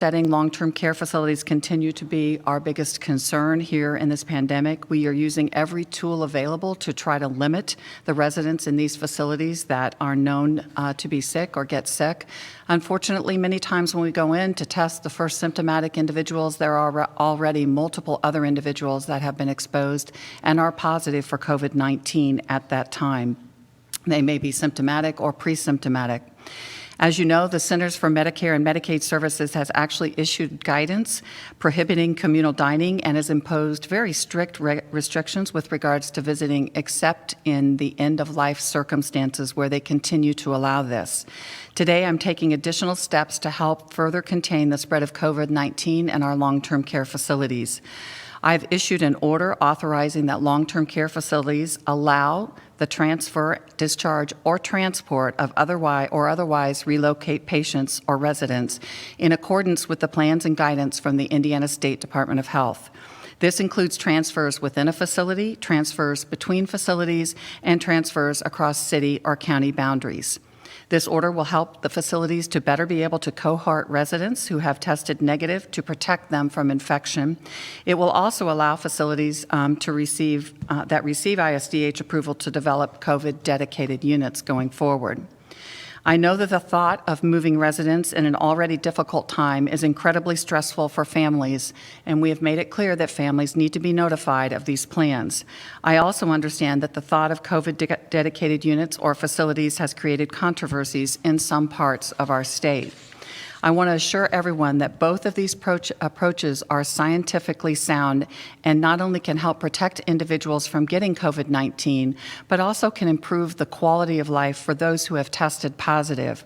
setting, long-term care facilities continue to be our biggest concern here in this pandemic. We are using every tool available to try to limit the residents in these facilities that are known to be sick or get sick. Unfortunately, many times when we go in to test the first symptomatic individuals, there are already multiple other individuals that have been exposed and are positive for COVID-19 at that time. They may be symptomatic or pre-symptomatic. As you know, the Centers for Medicare and Medicaid Services has actually issued guidance prohibiting communal dining and has imposed very strict restrictions with regards to visiting, except in the end-of-life circumstances where they continue to allow this. Today, I'm taking additional steps to help further contain the spread of COVID-19 in our long-term care facilities. I've issued an order authorizing that long-term care facilities allow the transfer, discharge, or transport of otherwise relocate patients or residents in accordance with the plans and guidance from the Indiana State Department of Health. This includes transfers within a facility, transfers between facilities, and transfers across city or county boundaries. This order will help the facilities to better be able to cohort residents who have tested negative to protect them from infection. It will also allow facilities that receive ISDH approval to develop COVID-dedicated units going forward. I know that the thought of moving residents in an already difficult time is incredibly stressful for families, and we have made it clear that families need to be notified of these plans. I also understand that the thought of COVID-dedicated units or facilities has created controversies in some parts of our state. I want to assure everyone that both of these approaches are scientifically sound and not only can help protect individuals from getting COVID-19, but also can improve the quality of life for those who have tested positive.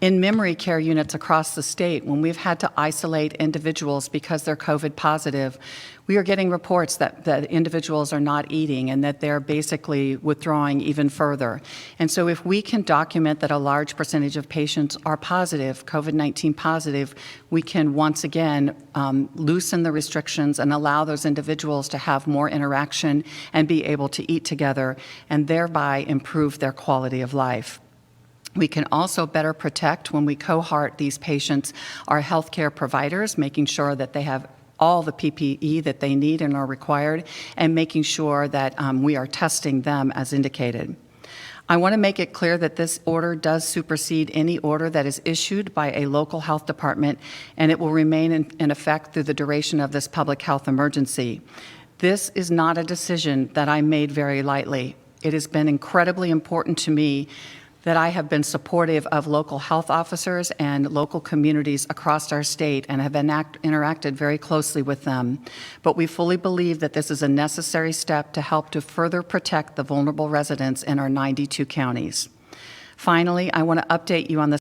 In memory care units across the state, when we've had to isolate individuals because they're COVID positive, we are getting reports that individuals are not eating and that they're basically withdrawing even further. And so if we can document that a large percentage of patients are positive, COVID-19 positive, we can once again loosen the restrictions and allow those individuals to have more interaction and be able to eat together and thereby improve their quality of life. We can also better protect, when we cohort these patients, our healthcare providers, making sure that they have all the PPE that they need and are required, and making sure that we are testing them as indicated. I want to make it clear that this order does supersede any order that is issued by a local health department, and it will remain in effect through the duration of this public health emergency. This is not a decision that I made very lightly. It has been incredibly important to me that I have been supportive of local health officers and local communities across our state and have interacted very closely with them. But we fully believe that this is a necessary step to help to further protect the vulnerable residents in our 92 counties. Finally, I want to update you on the